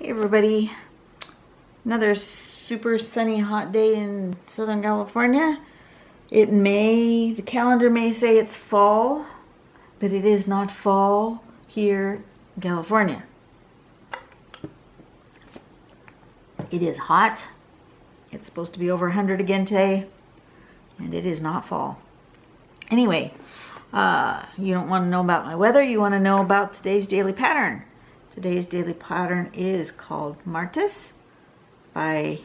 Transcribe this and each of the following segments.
Hey everybody, another super sunny hot day in Southern California. The calendar may say it's fall, but it is not fall here in California. It is hot. It's supposed to be over 100 again today, and it is not fall. Anyway, you don't want to know about my weather, you want to know about today's daily pattern. Today's daily pattern is called Martes by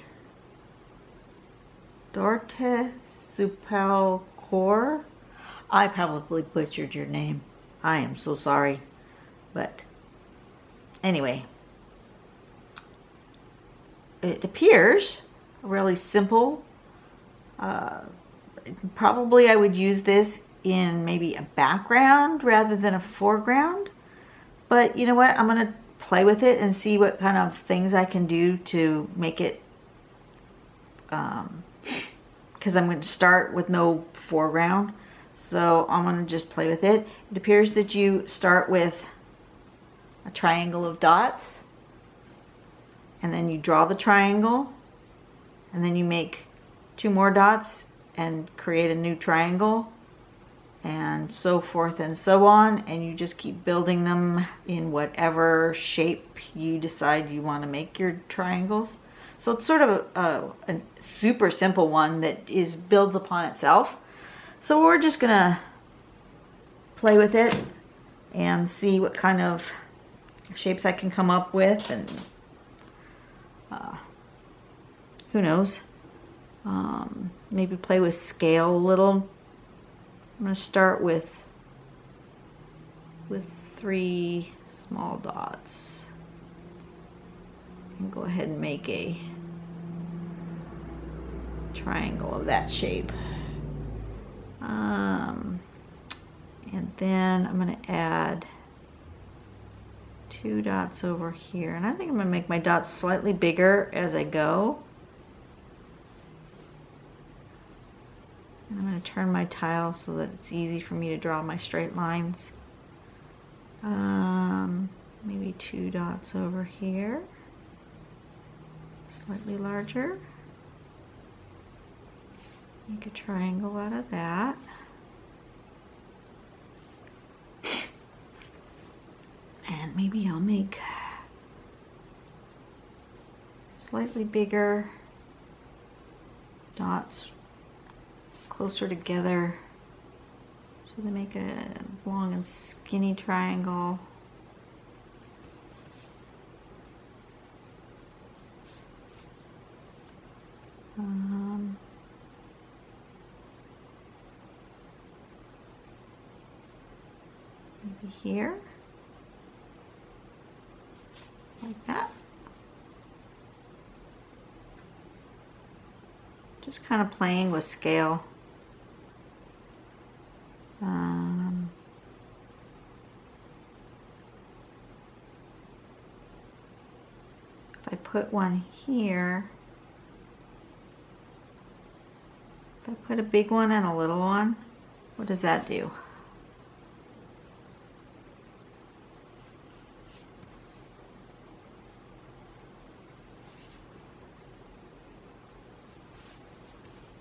Dorte Supelcor. I probably butchered your name. I am so sorry. But anyway, it appears really simple. Probably I would use this in maybe a background rather than a foreground. But you know what? I'm going to play with it and see what kind of things I can do to make it, because I'm going to start with no foreground. So I'm going to just play with it. It appears that you start with a triangle of dots, and then you draw the triangle, and then you make two more dots and create a new triangle, and so forth and so on, and you just keep building them in whatever shape you decide you want to make your triangles. So it's sort of a super simple one that builds upon itself. So we're just gonna play with it and see what kind of shapes I can come up with, and who knows, maybe play with scale a little. I'm going to start with 3 small dots and go ahead and make a triangle of that shape. And then I'm going to add 2 dots over here, and I think I'm going to make my dots slightly bigger as I go. I'm going to turn my tile so that it's easy for me to draw my straight lines. Maybe 2 dots over here, slightly larger. Make a triangle out of that. And maybe I'll make slightly bigger dots closer together so they make a long and skinny triangle. Maybe here, like that. Just kind of playing with scale. If I put one here, if I put a big one and a little one, what does that do?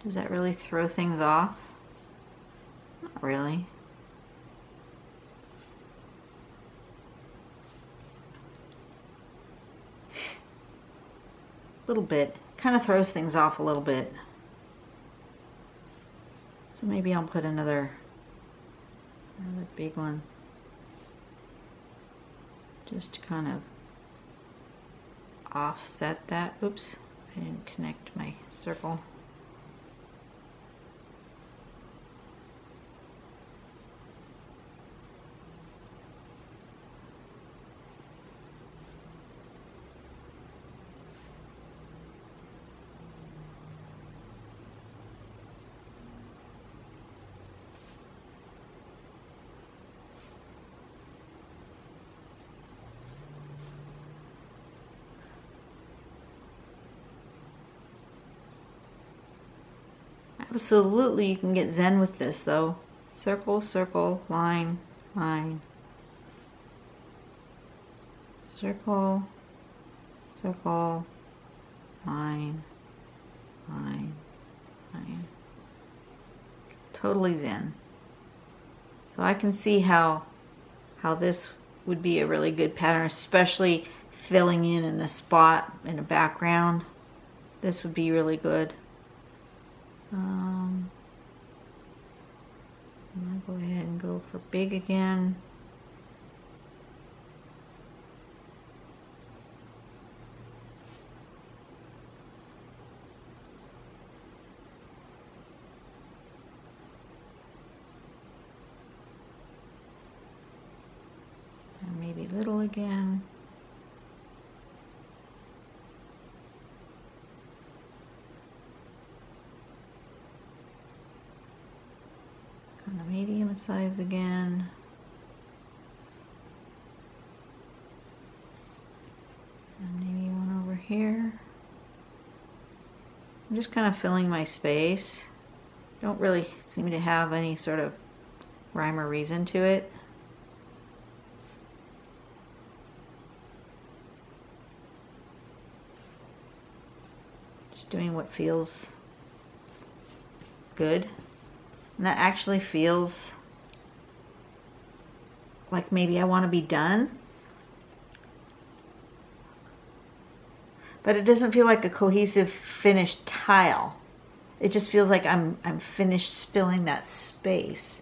Does that really throw things off? Not really. A little bit. Kind of throws things off a little bit. So maybe I'll put another big one, just to kind of offset that. Oops, I didn't connect my circle. Absolutely, you can get zen with this though. Circle, circle, line, line. Circle, circle, line, line, line. Totally zen. So I can see how this would be a really good pattern, especially filling in a spot in the background. This would be really good. I'm gonna go ahead and go for big again. And maybe little again. Kind of medium size again. And maybe one over here. I'm just kind of filling my space. Don't really seem to have any sort of rhyme or reason to it. Just doing what feels good. And that actually feels like maybe I want to be done. But it doesn't feel like a cohesive finished tile. It just feels like I'm finished filling that space.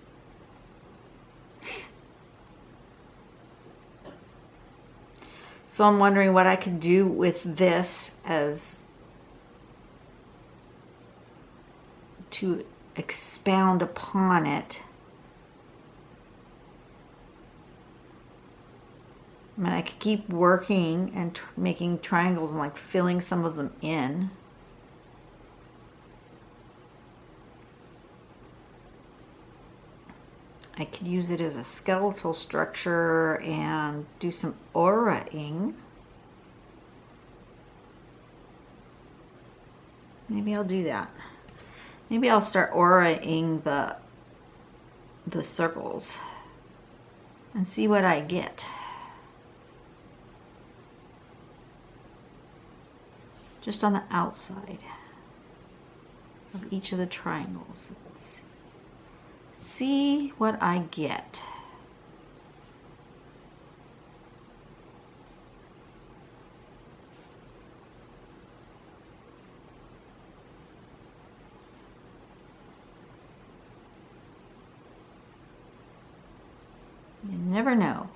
So I'm wondering what I could do with this as to expound upon it. I mean, I could keep working and making triangles and like filling some of them in. I could use it as a skeletal structure and do some aura-ing. Maybe I'll do that. Maybe I'll start aura-ing the circles and see what I get. Just on the outside of each of the triangles. Let's see what I get. You never know.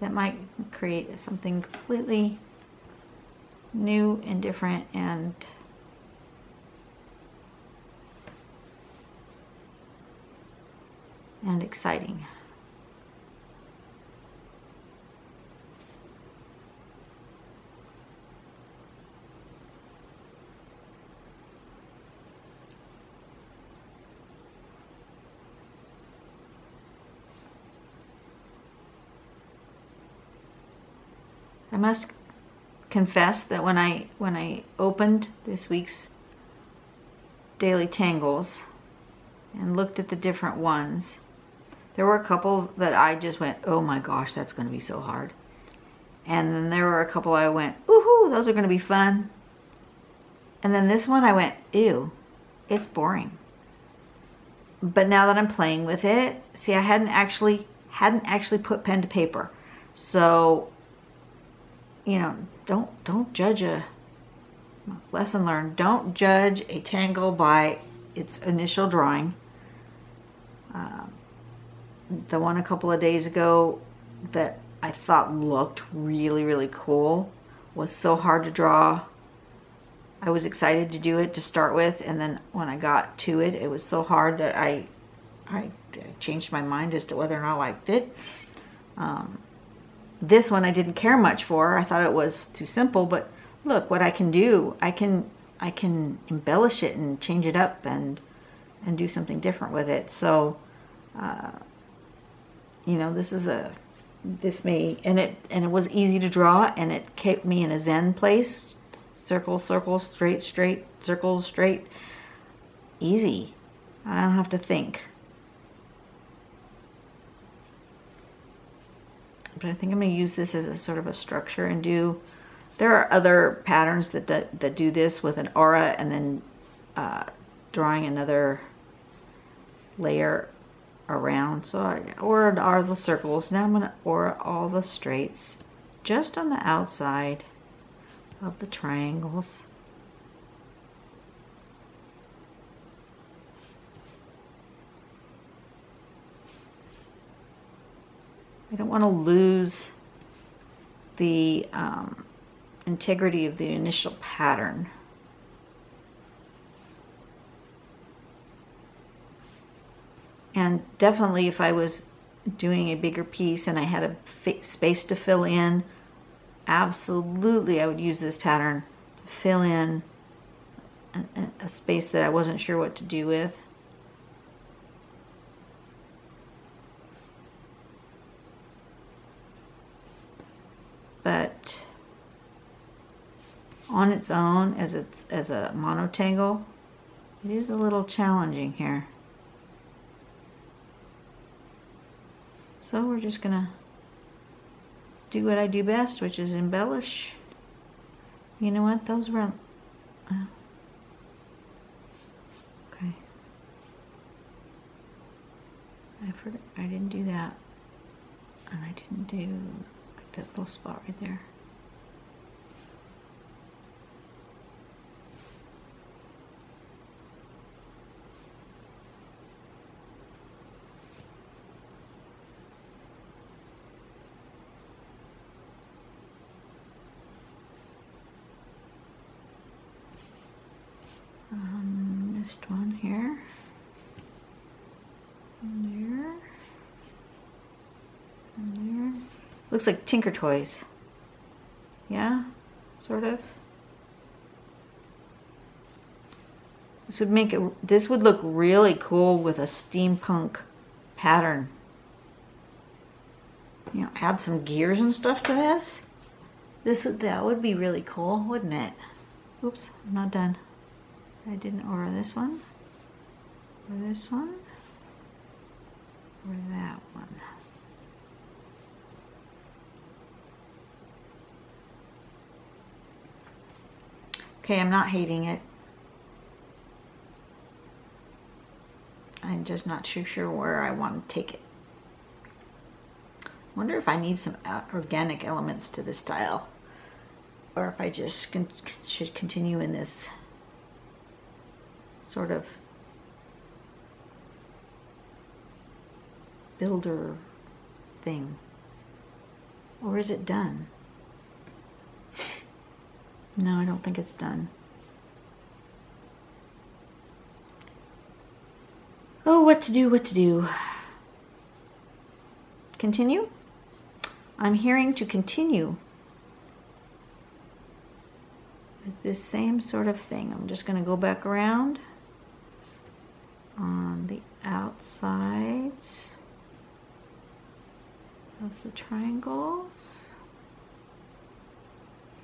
That might create something completely new and different and exciting. I must confess that when I opened this week's Daily Tangles and looked at the different ones, there were a couple that I just went, oh my gosh, that's going to be so hard. And then there were a couple I went, woohoo, those are going to be fun. And then this one I went, ew, it's boring. But now that I'm playing with it, see, I hadn't actually put pen to paper. So, you know, don't judge a lesson learned. Don't judge a tangle by its initial drawing. The one a couple of days ago that I thought looked really, really cool was so hard to draw. I was excited to do it to start with, and then when I got to it, it was so hard that I changed my mind as to whether or not I liked it. This one I didn't care much for. I thought it was too simple, but look what I can do. I can embellish it and change it up and do something different with it. So, you know, it was easy to draw, and it kept me in a zen place. Circle, circle, straight, straight, circle, straight. Easy. I don't have to think. But I think I'm going to use this as a sort of a structure and do There are other patterns that do this with an aura and then drawing another layer around. So I aura all the circles. Now I'm going to aura all the straights just on the outside of the triangles. I don't want to lose the integrity of the initial pattern. And definitely if I was doing a bigger piece and I had a space to fill in, absolutely I would use this pattern to fill in a space that I wasn't sure what to do with. But on its own, as a monotangle, it is a little challenging here. So we're just gonna do what I do best, which is embellish. You know what? Those were okay. I didn't do that, and I didn't do like that little spot right there. Missed one here. And there. And there. Looks like Tinker Toys. Yeah, sort of. This would look really cool with a steampunk pattern. You know, add some gears and stuff to this. That would be really cool, wouldn't it? Oops, I'm not done. I didn't order this one, or this one, or that one. Okay, I'm not hating it. I'm just not too sure where I want to take it. I wonder if I need some organic elements to this style, or if I just should continue in this sort of builder thing. Or is it done? No, I don't think it's done. Oh, what to do, what to do. Continue? I'm hearing to continue with this same sort of thing. I'm just going to go back around on the outside of the triangles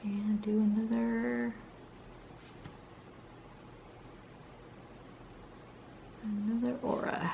and do another aura.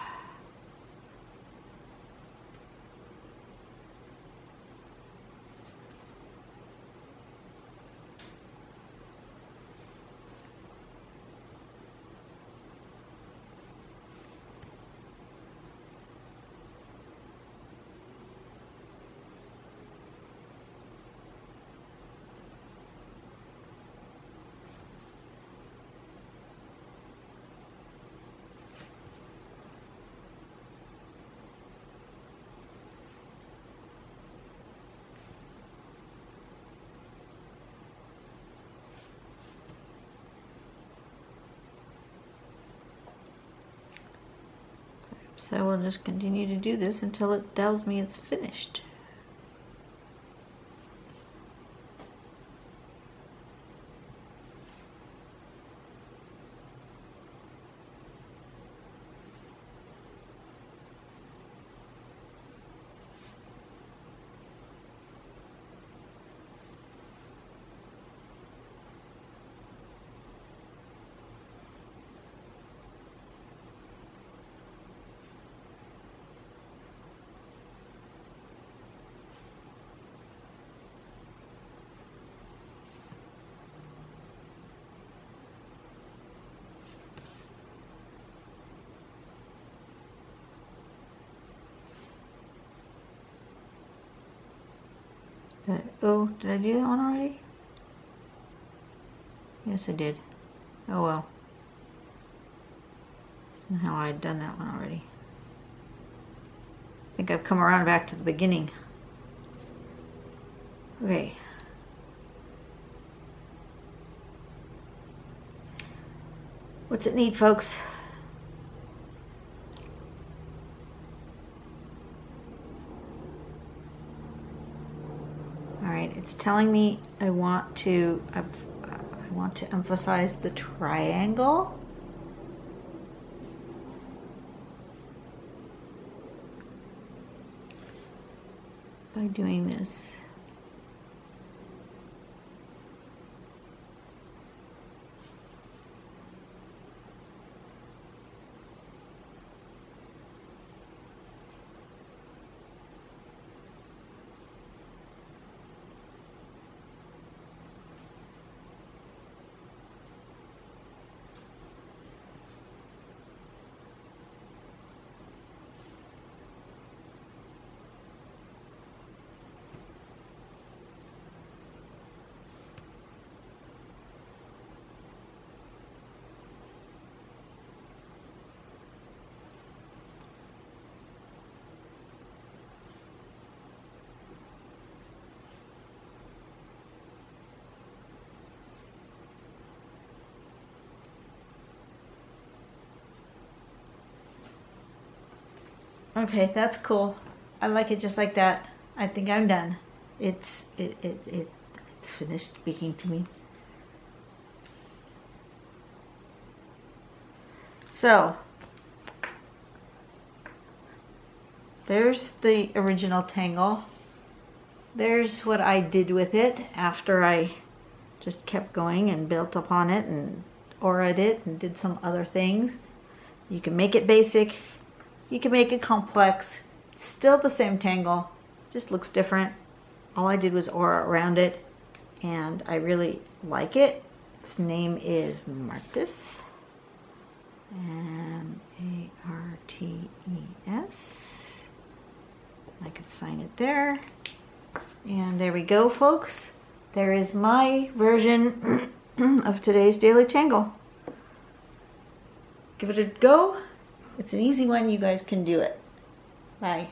So I will just continue to do this until it tells me it's finished. Did I do that one already? Yes, I did. Oh well. Somehow I'd done that one already. I think I've come around back to the beginning. Okay. What's it need, folks? All right, it's telling me I want to emphasize the triangle. By doing this. Okay, that's cool. I like it just like that. I think I'm done. It's finished speaking to me. So there's the original tangle. There's what I did with it after I just kept going and built upon it and auraed it and did some other things. You can make it basic. You can make it complex. It's still the same tangle, just looks different. All I did was aura around it, and I really like it. Its name is Martes. M-A-R-T-E-S. I could sign it there. And there we go, folks. There is my version of today's daily tangle. Give it a go. It's an easy one. You guys can do it. Bye.